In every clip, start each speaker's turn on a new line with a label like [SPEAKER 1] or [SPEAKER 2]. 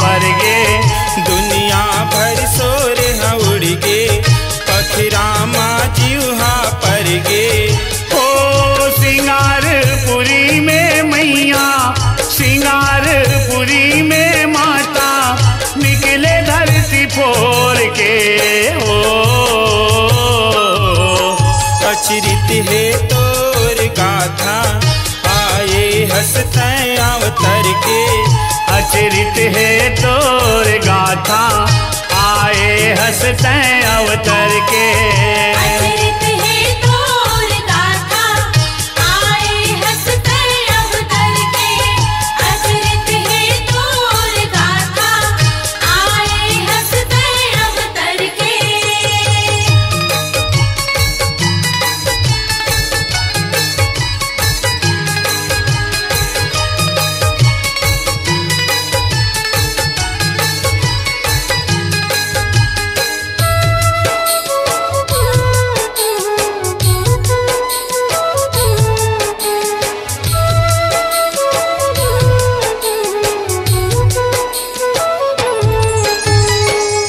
[SPEAKER 1] पर गे।
[SPEAKER 2] दुनिया भर सोर उड़ गे पखरामा जीवा पर गे।
[SPEAKER 1] ओ सिंगारपुरी में मैया सिंगारपुरी में माता निकले धरती फोर के। ओ
[SPEAKER 2] अचरित है तोर गाथा आए हंसते अवतर के।
[SPEAKER 1] अचरित है तोर गाथा आए हंसते अवतर के।
[SPEAKER 3] अचरित है तोर गाथा आए हंसते अवतर के। अचरित है तोर गाथा आए हंसते अवतर के।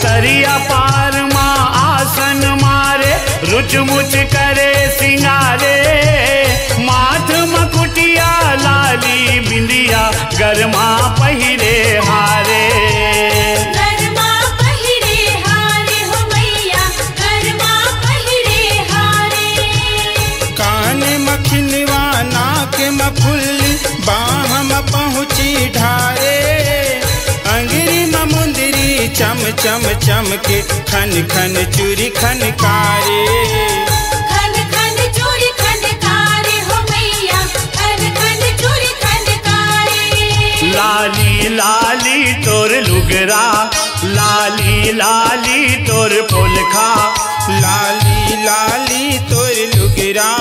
[SPEAKER 1] तरिया पार माँ आसन मारे रुचमुच करे सिंगारे। माथ मकुटिया लाली बिंदिया गरमा पहिरे हारे।
[SPEAKER 3] गरमा पहिरे हारे हो मैया गरमा पहिरे हारे।
[SPEAKER 2] कान मखिनवा नाक मफुल्ली बाह म पहुँची ढारे। अंगरी म मुंदरी चम चम चमके खन खन चूरी खनकारे।
[SPEAKER 3] खन खन चूड़ी खनकारे हो मैया खन खन चूड़ी खनकारे।
[SPEAKER 1] लाली लाली तोर लुगरा लाली लाली तोर पोलखा।
[SPEAKER 2] लाली लाली तोर लुगरा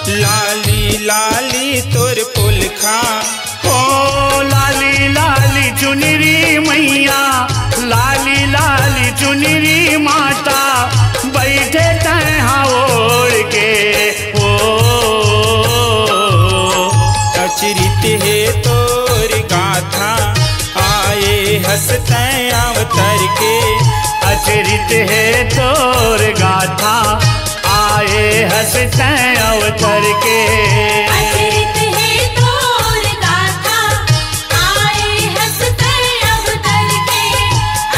[SPEAKER 2] लाली लाली तोर पुलखा।
[SPEAKER 1] ओ लाली लाली चुनरी मैया लाली लाली चुनरी माता बैठे तैहा ओढ़ के। ओ
[SPEAKER 2] अचरित है तोर गाथा आए हंसते अवतर के।
[SPEAKER 1] अचरित है तोर गाथा आए हंसते अवतर के।
[SPEAKER 3] अचरित है तोर गाथा आए हंसते अवतर के।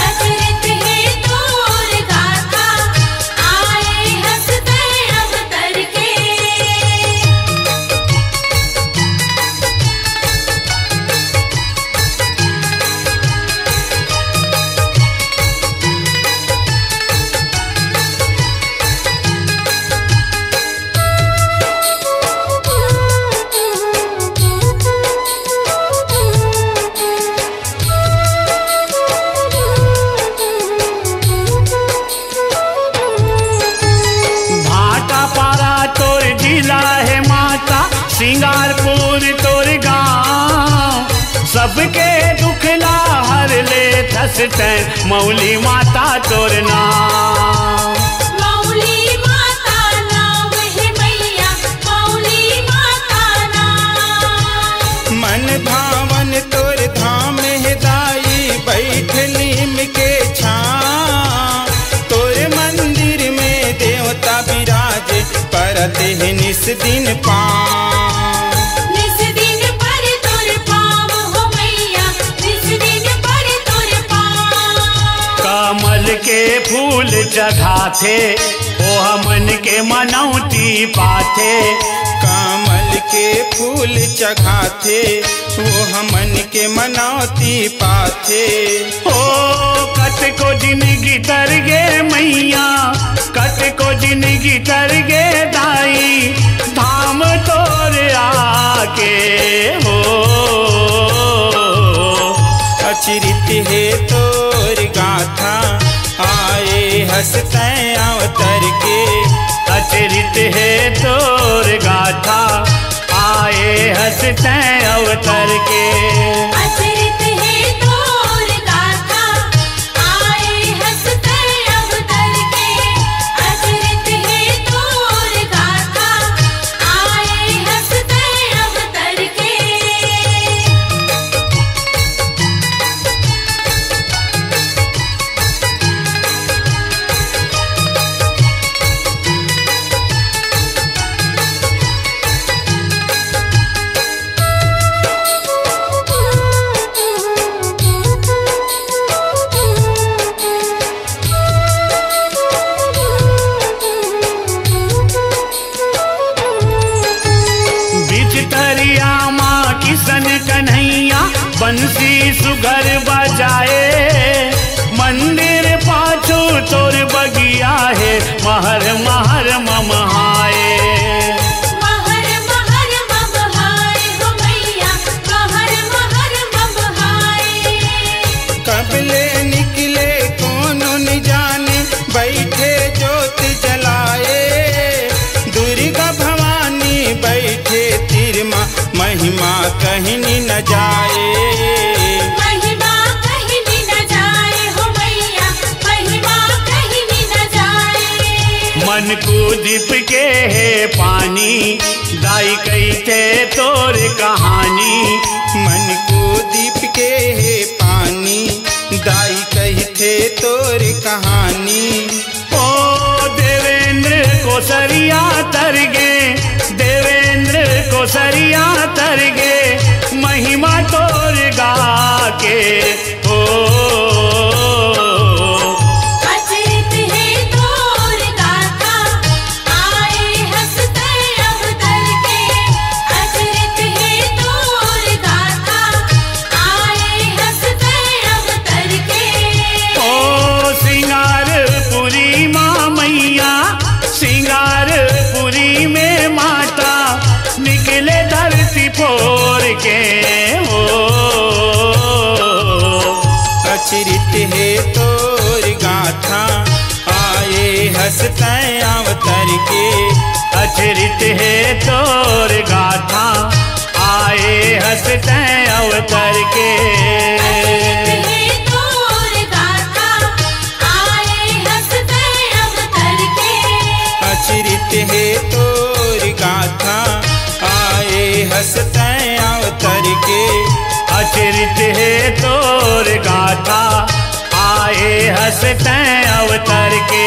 [SPEAKER 3] अचरित है तोर गाथा आए हंसते अवतर के।
[SPEAKER 1] भाटा पारा तोर जिला है माता सिंगारपुर तोर गाँव। सबके दुखला हर ले थसते मौली माता तोर नाम।
[SPEAKER 3] मौली माता नाम है मैया मौली माता नाम।
[SPEAKER 2] मन भावन तोर धाम है दाई बैठ नीम के छां। तोर मंदिर में देवता विराज परत है निस दिन पां।
[SPEAKER 3] निस दिन पर तोर पाँव हो मैया निस दिन पर तोर पाँव।
[SPEAKER 1] कमल के फूल चढ़ाथे ओ हमन के मनौती पाथे।
[SPEAKER 2] कमल के फूल चढ़ाथे वो हमन के मनौती पाथे।
[SPEAKER 1] ओ कट को जिंदगी तर गे मैया कट को जिंदगी तर गे दाई धाम तोर आके। हो
[SPEAKER 2] अचरित है तोर गाथा आए हंसते अवतर के।
[SPEAKER 1] अचरित है तोर गाथा आए हंसते अवतर के।
[SPEAKER 3] अचरित है तोर गाथा आए हंसते अवतर के। अचरित है तोर गाथा आए हंसते अवतर के।
[SPEAKER 2] न जाए।
[SPEAKER 3] महिमा कहीं भी न जाए हो मैया, महिमा कहीं भी न जाए।
[SPEAKER 1] मन को दीप के है पानी, दाई कही थे तोर कहानी।
[SPEAKER 2] मन को दीप के है पानी, दाई कही थे तोर कहानी।
[SPEAKER 1] ओ देवेंद्र को सरिया तरगे, देवेंद्र को सरिया तरगे, महिमा तोर गा के। ओ
[SPEAKER 3] अचरित है तोर गाथा, आए हंसते अवतर के। अचरित है तोर गाथा, आए हंसते अवतर के।
[SPEAKER 1] ओ सिंगारपुरी माँ मैया, सिंगारपुरी में माता, निकले धरती फोर के। ओ
[SPEAKER 2] अचरित है तोर गाथा, आए हंसते अवतर के।
[SPEAKER 1] अचरित है तोर गाथा, आए हंसते अवतर के।
[SPEAKER 3] अचरित है तोर गाथा, आए हंसते अवतर के।
[SPEAKER 2] अचरित है तोर गाथा, आए हंसते अवतर के।
[SPEAKER 1] अचरित है तोर गाथा, आए हंसते अवतर के।